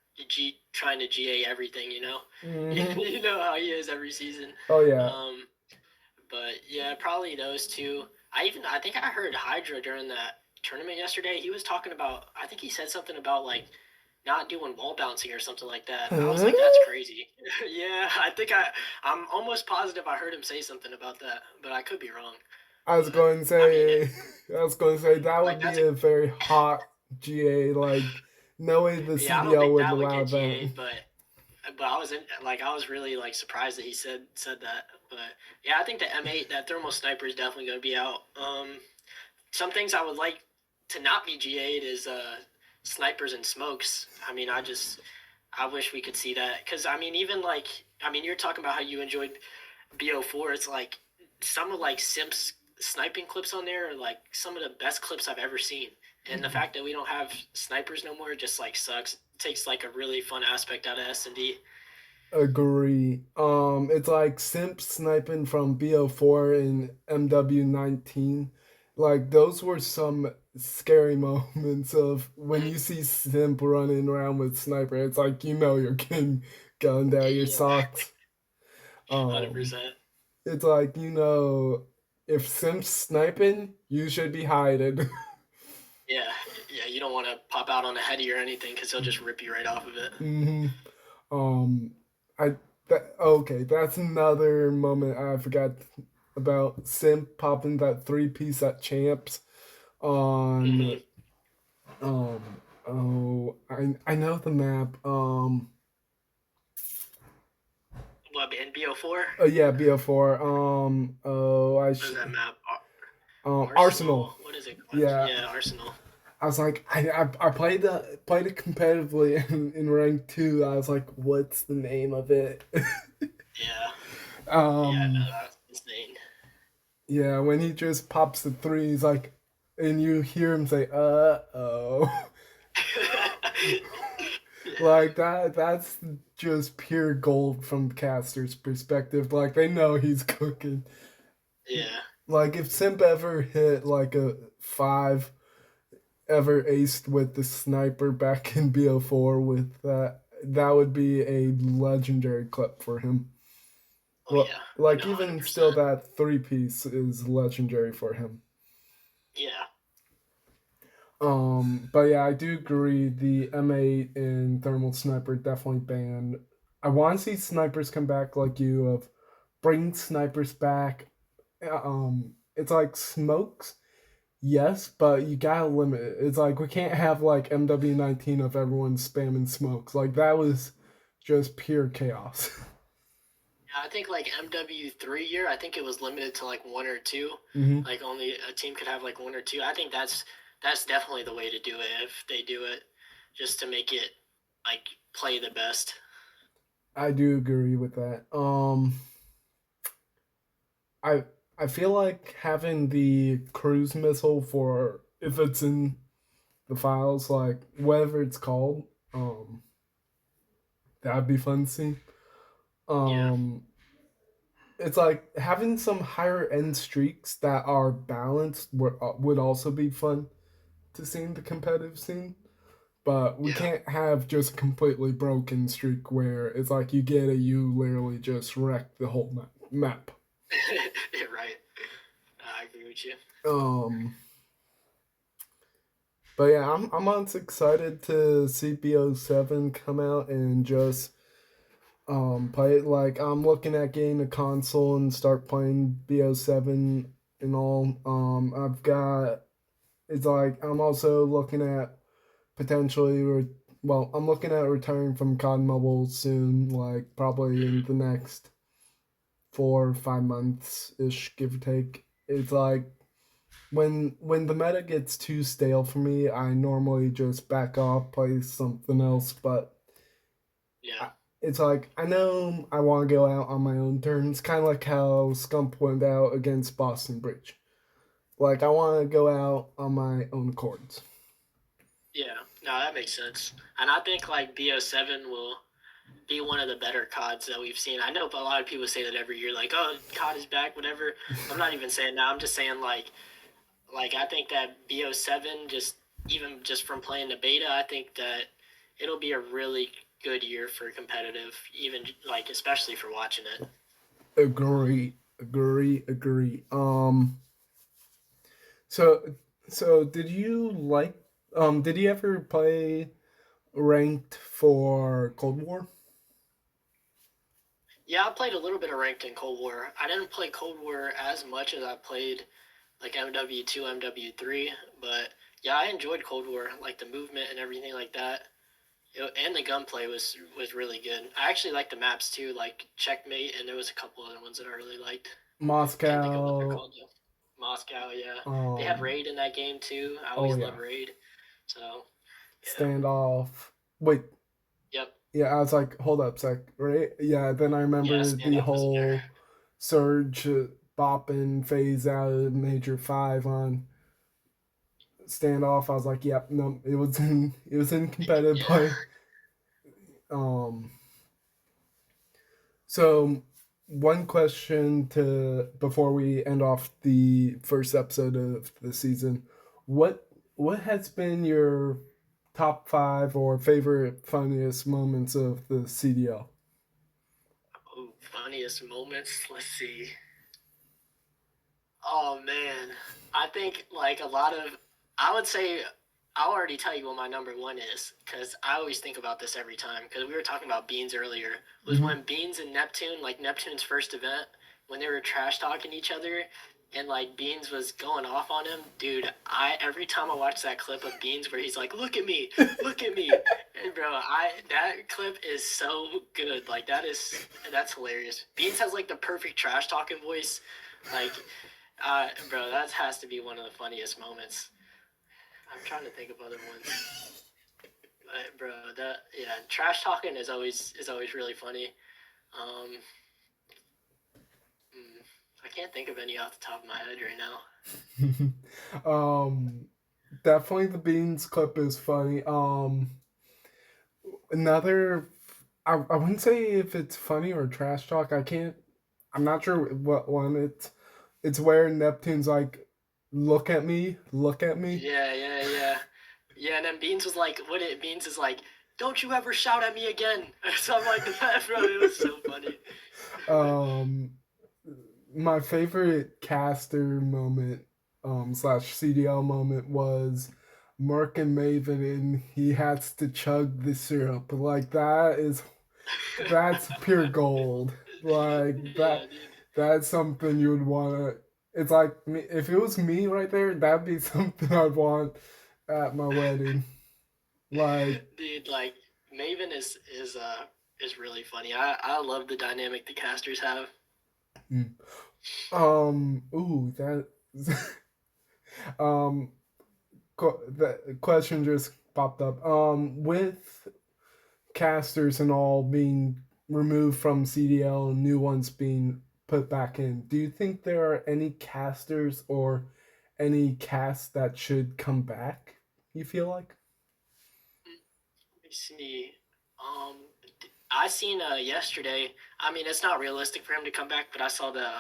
trying to GA everything. You know, Hmm. you know how he is every season. Oh yeah. Um, but yeah, probably those two. I think I heard Hydra during that tournament yesterday. He was talking about, I think he said something about like not doing wall bouncing or something like that. I was Huh? like, that's crazy. Yeah, I'm almost positive I heard him say something about that, but I could be wrong. I was But going to I mean, say, I was going to say that like would be that's a a very hot GA. Like, no way the yeah. I don't CDL think would that would allow get that. GA'd, but I was really like surprised that he said that. But yeah, I think the M8 that thermal sniper is definitely going to be out. Some things I would like to not be GA'd is snipers and smokes. I mean, I wish we could see that because I mean, even like I mean, you're talking about how you enjoyed BO4. It's like some of like Simps sniping clips on there are like some of the best clips I've ever seen. And the fact that we don't have snipers no more just like sucks. It takes like a really fun aspect out of S&D. Agree. It's like Simp sniping from BO4 and MW19. Like those were some scary moments of when you see Simp running around with sniper. It's like you know you're getting gunned out your Yeah, socks. hundred Um, percent. it's like you know if Simp's sniping, you should be hiding. Yeah, yeah. You don't want to pop out on a heady or anything because he'll just rip you right off of it. Hmm. Um, I okay. That's another moment I forgot about. Simp popping that 3 piece at champs on Mm-hmm. um I know the map. What in BO4? Oh yeah, BO4. Oh I What is that map? Arsenal. Arsenal. What is it called? Yeah. Yeah, Arsenal. I was like, I played it competitively in rank two. I was like, what's the name of it? Yeah, yeah. um, No, that's insane. yeah, when he just pops the three, he's like, and you hear him say, oh. Yeah, Like that's just pure gold from the caster's perspective. Like they know he's cooking. yeah, Like if Simp ever hit like a five, ever aced with the sniper back in BO4 with that, that would be a legendary clip for him. oh yeah, Like no, hundred even still percent. that 3 piece is legendary for him. Yeah, But yeah, I do agree. The M8 and thermal sniper definitely banned. I want to see snipers come back like you of bring snipers back. It's like smokes, yes, but you gotta limit it. It's like we can't have like MW19 of everyone spamming smokes. Like that was just pure chaos. yeah. I think like MW3 year, I think it was limited to like one or two. Hmm. Like only a team could have like one or two. I think that's definitely the way to do it if they do it, just to make it like play the best. I do agree with that. I I feel like having the cruise missile for if it's in the files, like whatever it's called, that'd be fun to see. Yeah, Um, it's like having some higher end streaks that are balanced would also be fun to see in the competitive scene. But we yeah. can't have just a completely broken streak where it's like you get it, you literally just wreck the whole map. You're right. I agree with you. Um, but yeah, I'm excited to see BO7 come out and just play it. Like I'm looking at getting a console and start playing BO7 and all. I've got it's like I'm also looking at potentially I'm looking at retiring from COD Mobile soon, like probably in the next 4 or 5 months ish, give or take. It's like when the meta gets too stale for me, I normally just back off, play something else. But Yeah. it's like I know I want to go out on my own terms, kind of like how Scump went out against Boston Bridge. Like I want to go out on my own accords. Yeah. No, that makes sense. And I think like BO7 will be one of the better CODs that we've seen. I know a lot of people say that every year, like, oh, COD is back, whatever. I'm not even saying that. I'm just saying like I think that BO7 just even just from playing the beta, I think that it'll be a really good year for competitive, even like especially for watching it. Agree, agree, agree. So so did you ever play ranked for Cold War? Yeah, I played a little bit of ranked in Cold War. I didn't play Cold War as much as I played like MW2, MW3, but yeah, I enjoyed Cold War, like the movement and everything like that. And the gunplay was really good. I actually liked the maps too, like Checkmate, and there was a couple other ones that I really liked. Can't think of what they're Moscow. called though. Moscow, yeah. They had Um. Raid in that game too. I Oh always love yeah. Raid. So yeah. Standoff. Wait. Yep. Yeah, I was like, hold up, sec. Right? Yeah. Then I Yeah, remember the standoff was in there. whole surge, bop and phase out of Major Five on standoff. I was like, yep, no, it was in competitive Yeah. play. Um. So one question to before we end off the first episode of the season, what has been your top five or favorite funniest moments of the CDL? Oh, funniest moments. Let's see. Oh man, I think like a lot of. I would say I'll already tell you what my number one is because I always think about this every time because we were talking about Beans earlier. Was Mm-hmm. when Beans and Neptune, like Neptune's first event, when they were trash talking each other and like Beans was going off on him, dude. I every time I watch that clip of Beans where he's like, look at me," and bro, I that clip is so good. Like that's hilarious. Beans has like the perfect trash talking voice, like bro, that has to be one of the funniest moments. I'm trying to think of other ones, but bro, that yeah, trash talking is always really funny. Um, I can't think of any off the top of my head right now. um, definitely the beans clip is funny. Another, I wouldn't say if it's funny or trash talk. I can't. I'm not sure what one it's where Neptune's like, look at me. Yeah, yeah, yeah, yeah. And then Beans was like, "What it Beans is like, don't you ever shout at me again," or something like that, bro. It was so funny. um, my favorite caster moment, slash CDL moment was Mark and Maven, and he has to chug the syrup. Like that's pure gold. Like Yeah, dude. that's something you would want to. It's like if it was me right there, that'd be something I'd want at my wedding. Like, Dude, like Maven is really funny. I love the dynamic the casters have. mm. Ooh, that, um, the question just popped up. With casters and all being removed from CDL and new ones being put back in, do you think there are any casters or any casts that should come back? You feel like? Let me see. Um, I seen yesterday. I mean, it's not realistic for him to come back, but I saw that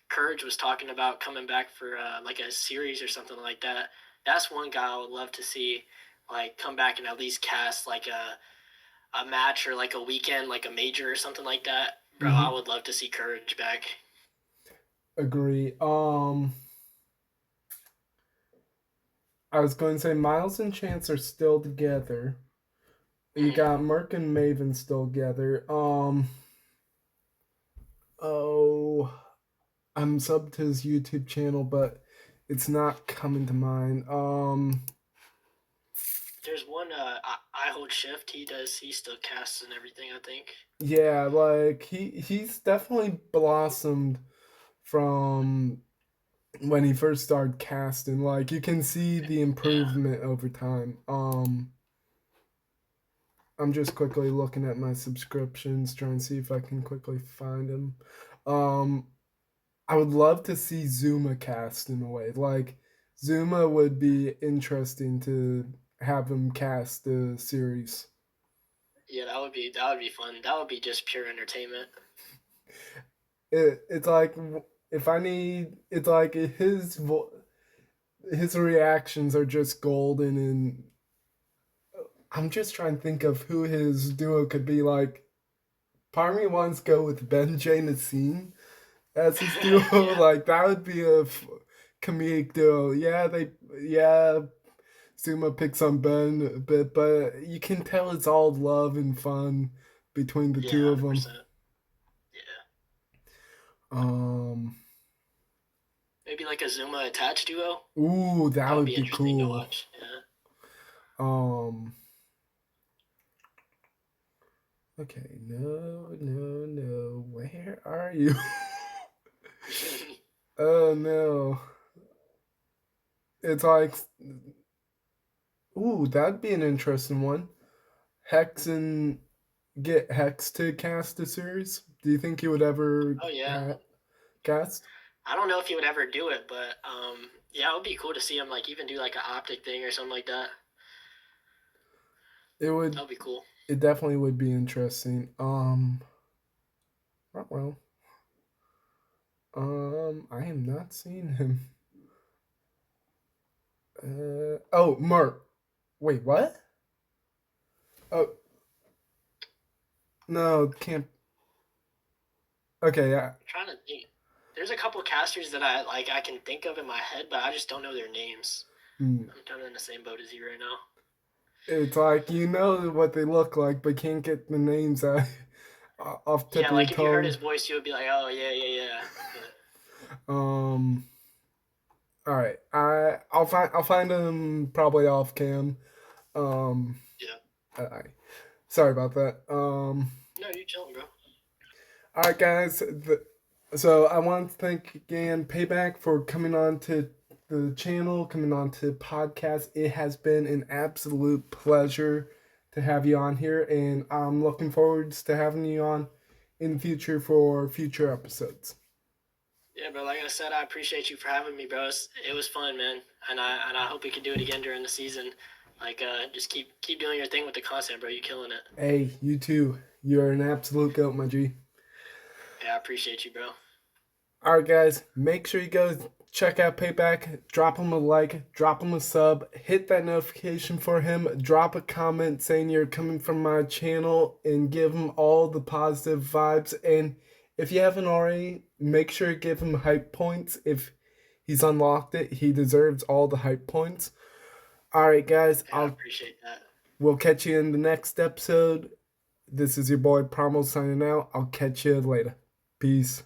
Courage was talking about coming back for like a series or something like that. That's one guy I would love to see, like come back and at least cast like a match or like a weekend, like a major or something like that. Bro, I Mm-hmm. would love to see Courage back. Agree. I was going to say Miles and Chance are still together. You Mhm. got Merc and Maven still together. Oh, I'm subbed to his YouTube channel, but it's not coming to mind. There's one I hold shift. He still casts and everything. I think. Yeah, like he's definitely blossomed from when he first started casting. Like you can see the Yeah. improvement over time. I'm just quickly looking at my subscriptions, trying to see if I can quickly find him. Um, I would love to see Zuma cast in a way. Like Zuma would be interesting to have him cast the series. Yeah, that would be fun. That would be just pure entertainment. It's like if I need, it's like his reactions are just golden, and I'm just trying to think of who his duo could be. Like, part of me wants to go with Ben J. Nassim as his duo. Yeah. Like that would be a comedic duo. Yeah, Zuma picks on Ben a bit, but you can tell it's all love and fun between the Yeah. two of them. 100%. Yeah. Um, Maybe like a Zuma attached duo. ooh, that That would would be be interesting to cool. watch. Yeah. Um, okay, no, where are you? Oh no, it's like, ooh, that'd be an interesting one. Hex and get Hex to cast a series. Do you think he would ever Oh yeah. cast? I don't know if he would ever do it, but yeah, it would be cool to see him like even do like an optic thing or something like that. It That would. would be cool. It definitely would be interesting. Well, I am not seeing him. Oh, Mark. Wait, what? Oh, no, can't. Okay, yeah. I'm trying to think. There's a couple casters that I can think of in my head, but I just don't know their names. Hmm. I'm kind of in the same boat as you right now. It's like you know what they look like, but can't get the names out off tip Yeah, of your like if you heard tongue. his voice, you would be like, oh yeah, yeah, yeah. But Um. All right. I'll find them probably off cam. Um. yeah. I, sorry about that. No, you chilling, bro. All right, guys. So I want to thank again Payback for coming on to the channel, coming on to podcast. It has been an absolute pleasure to have you on here, and I'm looking forward to having you on in the future for future episodes. Yeah, bro. Like I said, I appreciate you for having me, bro. It was fun, man, and I hope we can do it again during the season. Like, just keep doing your thing with the content, bro. You killing it. Hey, you too. You're an absolute goat, my G. Yeah, I appreciate you, bro. All right, guys, make sure you go check out Payback. Drop him a like, drop him a sub, hit that notification for him, drop a comment saying you're coming from my channel, and give him all the positive vibes. And if you haven't already, make sure you give him hype points. If he's unlocked it, he deserves all the hype points. All right, guys, Yeah, I appreciate that. we'll catch you in the next episode. This is your boy Promo signing out. I'll catch you later. Peace.